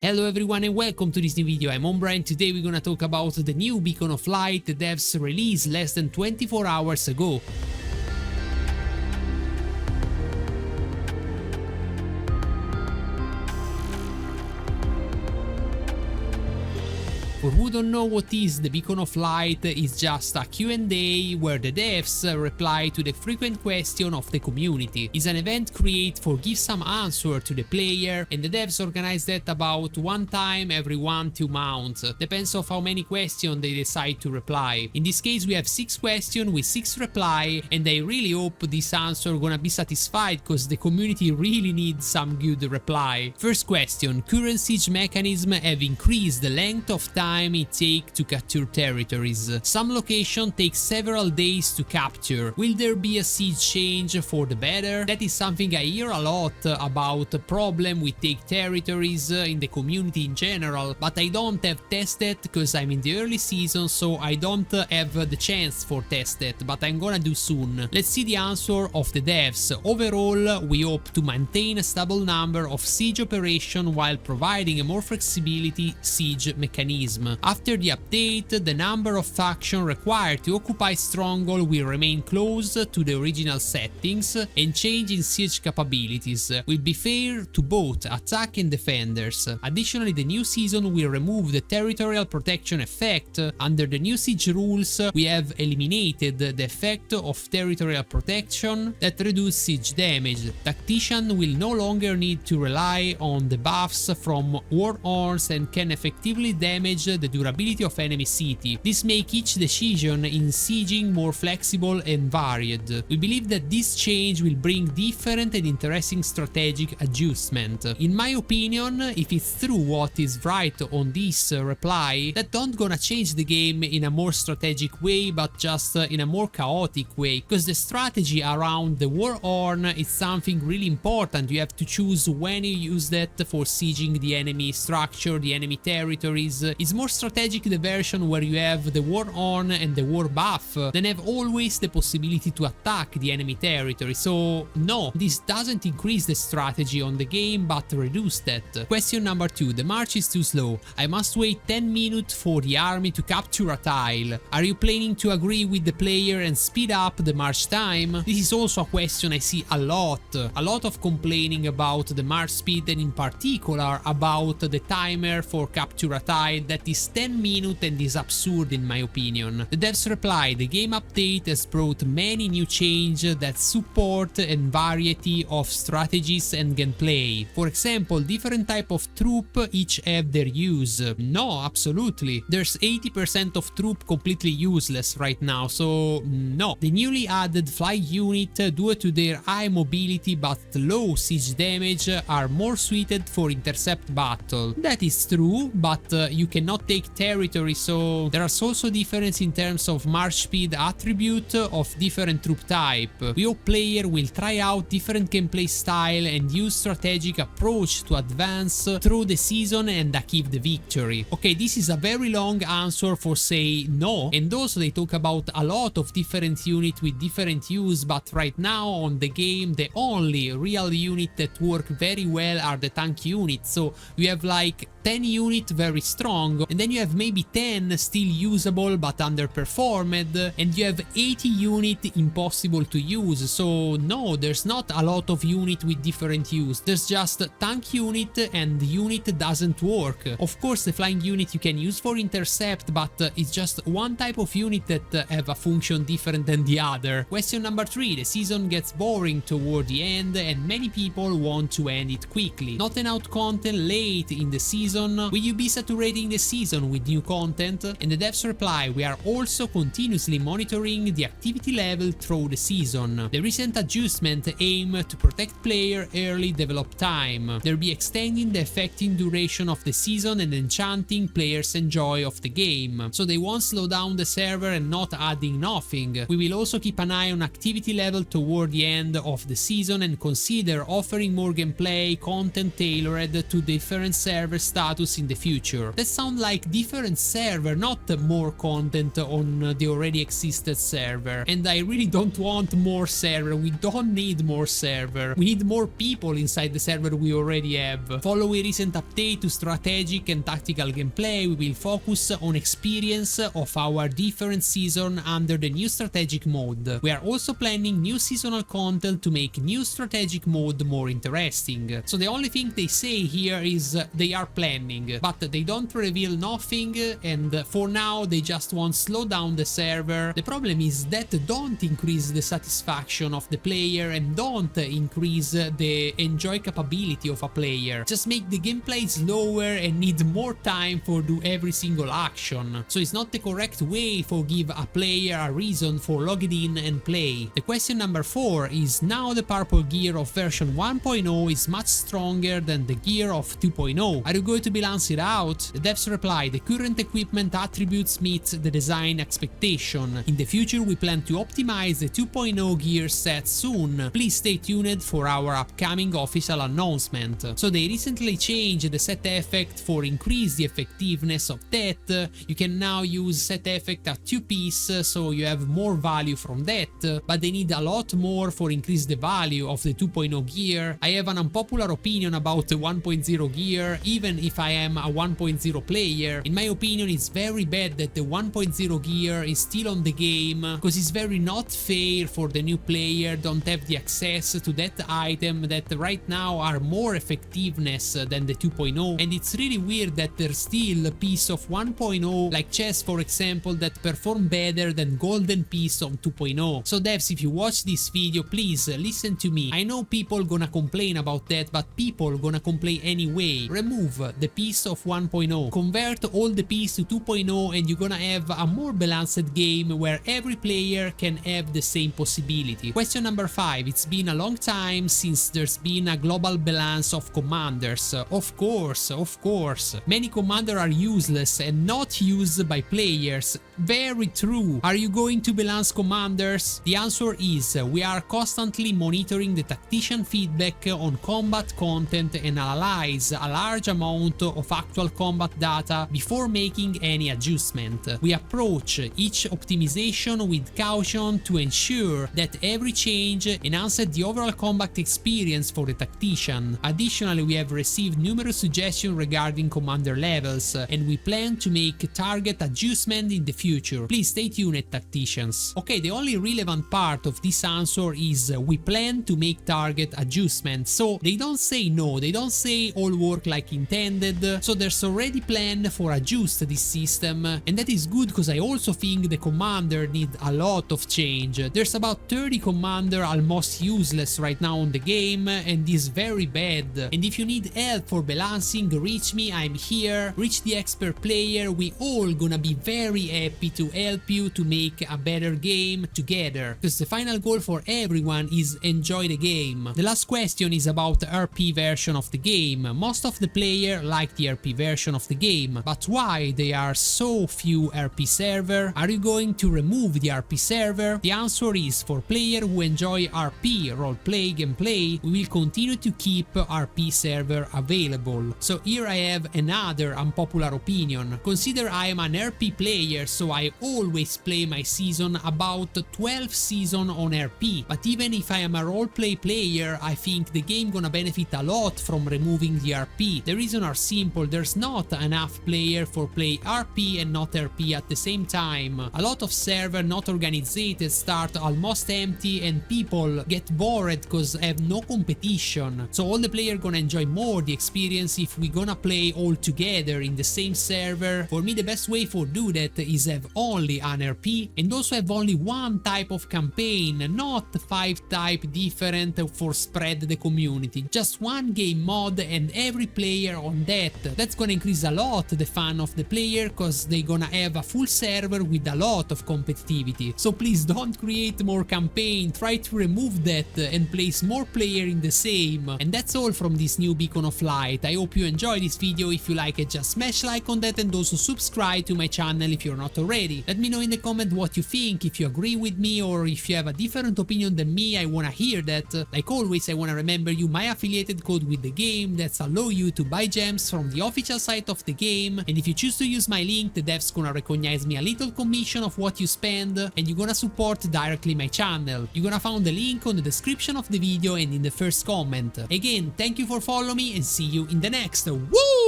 Hello everyone and welcome to this new video. I'm Ombra and today we're gonna talk about the new Beacon of Light the devs released less than 24 hours ago. For who don't know what is the Beacon of Light, is just a Q&A where the devs reply to the frequent question of the community. It's an event created for give some answer to the player, and the devs organize that about one time every 1-2 months. Depends on how many questions they decide to reply. In this case we have 6 questions with 6 reply, and I really hope this answer gonna be satisfied because the community really needs some good reply. First question: current siege mechanism have increased the length of time it takes to capture territories. Some location takes several days to capture. Will there be a siege change for the better? That is something I hear a lot about the problem with take territories in the community in general, but I don't have tested because I'm in the early season, so I don't have the chance for test it, but I'm gonna do soon. Let's see the answer of the devs. Overall, we hope to maintain a stable number of siege operation while providing a more flexibility siege mechanism. After the update, the number of factions required to occupy stronghold will remain close to the original settings, and change in siege capabilities will be fair to both attack and defenders. Additionally, the new season will remove the territorial protection effect. Under the new siege rules, we have eliminated the effect of territorial protection that reduces siege damage. Tacticians will no longer need to rely on the buffs from war horns and can effectively damage the durability of enemy city. This makes each decision in sieging more flexible and varied. We believe that this change will bring different and interesting strategic adjustment. In my opinion, if it's true what is right on this reply, that don't gonna change the game in a more strategic way, but just in a more chaotic way, because the strategy around the war horn is something really important. You have to choose when you use that for sieging the enemy structure, the enemy territories. It's more strategic the version where you have the war horn and the war buff, then have always the possibility to attack the enemy territory. So no, this doesn't increase the strategy on the game but reduce that. Question number 2: the march is too slow. I must wait 10 minutes for the army to capture a tile. Are you planning to agree with the player and speed up the march time? This is also a question I see a lot of complaining about the march speed, and in particular about the timer for capture a tile that is 10 minutes and is absurd in my opinion. The devs reply: the game update has brought many new changes that support a variety of strategies and gameplay. For example, different type of troop each have their use. No, absolutely. There's 80% of troop completely useless right now, so no. The newly added fly unit, due to their high mobility but low siege damage, are more suited for intercept battle. That is true, but you cannot take territory, so there are also difference in terms of march speed attribute of different troop type. We hope player will try out different gameplay style and use strategic approach to advance through the season and achieve the victory. Okay, this is a very long answer for say no, and also they talk about a lot of different units with different use, but right now on the game the only real unit that work very well are the tank units. So you have like 10 units very strong, and then you have maybe 10 still usable but underperformed, and you have 80 units impossible to use. So no, there's not a lot of units with different use. There's just tank unit, and the unit doesn't work. Of course the flying unit you can use for intercept, but it's just one type of unit that have a function different than the other. Question number 3: the season gets boring toward the end and many people want to end it quickly. Not enough content late in the season. Will you be saturating the season with new content? And the devs reply: we are also continuously monitoring the activity level through the season. The recent adjustment aim to protect player early develop time. They'll be extending the effective duration of the season and enchanting players' enjoy of the game, so they won't slow down the server and not adding nothing. We will also keep an eye on activity level toward the end of the season and consider offering more gameplay content tailored to different server styles status in the future. That sound like different server, not more content on the already existed server. And I really don't want more server. We don't need more server. We need more people inside the server we already have. Following recent update to strategic and tactical gameplay, we will focus on experience of our different season under the new strategic mode. We are also planning new seasonal content to make new strategic mode more interesting. So the only thing they say here is they are planning, but they don't reveal nothing, and for now they just want to slow down the server. The problem is that don't increase the satisfaction of the player and don't increase the enjoy capability of a player. Just make the gameplay slower and need more time for do every single action. So it's not the correct way for give a player a reason for logging in and play. The question number 4 is, now the purple gear of version 1.0 is much stronger than the gear of 2.0. Are you going to balance it out? The devs reply, the current equipment attributes meet the design expectation. In the future we plan to optimize the 2.0 gear set soon. Please stay tuned for our upcoming official announcement. So they recently changed the set effect for increase the effectiveness of that. You can now use set effect at 2 piece, so you have more value from that, but they need a lot more for increase the value of the 2.0 gear. I have an unpopular opinion about the 1.0 gear, even if I am a 1.0 player. In my opinion, it's very bad that the 1.0 gear is still on the game, because it's very not fair for the new player don't have the access to that item that right now are more effectiveness than the 2.0, and it's really weird that there's still a piece of 1.0 like chess for example that perform better than golden piece on 2.0. So devs, if you watch this video, please listen to me. I know people gonna complain about that, but people gonna complain anyway. Remove the piece of 1.0, convert all the piece to 2.0, and you're gonna have a more balanced game where every player can have the same possibility. Question number 5. It's been a long time since there's been a global balance of commanders. Of course. Many commanders are useless and not used by players. Very true. Are you going to balance commanders? The answer is we are constantly monitoring the tactician feedback on combat content and analyze a large amount of actual combat data before making any adjustment. We approach each optimization with caution to ensure that every change enhances the overall combat experience for the tactician. Additionally, we have received numerous suggestions regarding commander levels, and we plan to make target adjustment in the future. Please stay tuned, tacticians. Okay, the only relevant part of this answer is we plan to make target adjustments. So they don't say no, they don't say all work like intended, so there's already plan for adjust this system, and that is good because I also think the commander need a lot of change. There's about 30 commander almost useless right now on the game, and is very bad. And if you need help for balancing, reach me, I'm here. Reach the expert player, we all gonna be very happy to help you to make a better game together, because the final goal for everyone is enjoy the game. The last question is about the RP version of the game. Most of the player like the RP version of the game, but why there are so few RP server? Are you going to remove the RP server? The answer is for player who enjoy RP roleplay gameplay, we will continue to keep RP server available. So here I have another unpopular opinion. Consider I am an RP player, so I always play my season about 12 season on RP, but even if I am a roleplay player, I think the game gonna benefit a lot from removing the RP. The reason are simple, there's not enough player for play RP and not RP at the same time. A lot of server not organized start almost empty and people get bored because have no competition. So all the player gonna enjoy more the experience if we gonna play all together in the same server. For me the best way for do that is have only an RP and also have only one type of campaign, not 5 type different for spread the community. Just one game mod and every player on that. That's gonna increase a lot the fun of the player because they gonna have a full server with a lot of competitivity. So please don't create more campaign, try to remove that and place more player in the same. And that's all from this new Beacon of Light. I hope you enjoyed this video. If you like it, just smash like on that and also subscribe to my channel if you're not already. Let me know in the comment what you think, if you agree with me or if you have a different opinion than me. I wanna hear that. Like always, I wanna remember you my affiliated code with the game that's allow you to buy gems items from the official site of the game, and if you choose to use my link, the devs gonna recognize me a little commission of what you spend, and you're gonna support directly my channel. You're gonna find the link on the description of the video and in the first comment. Again, thank you for following me and see you in the next. Woo!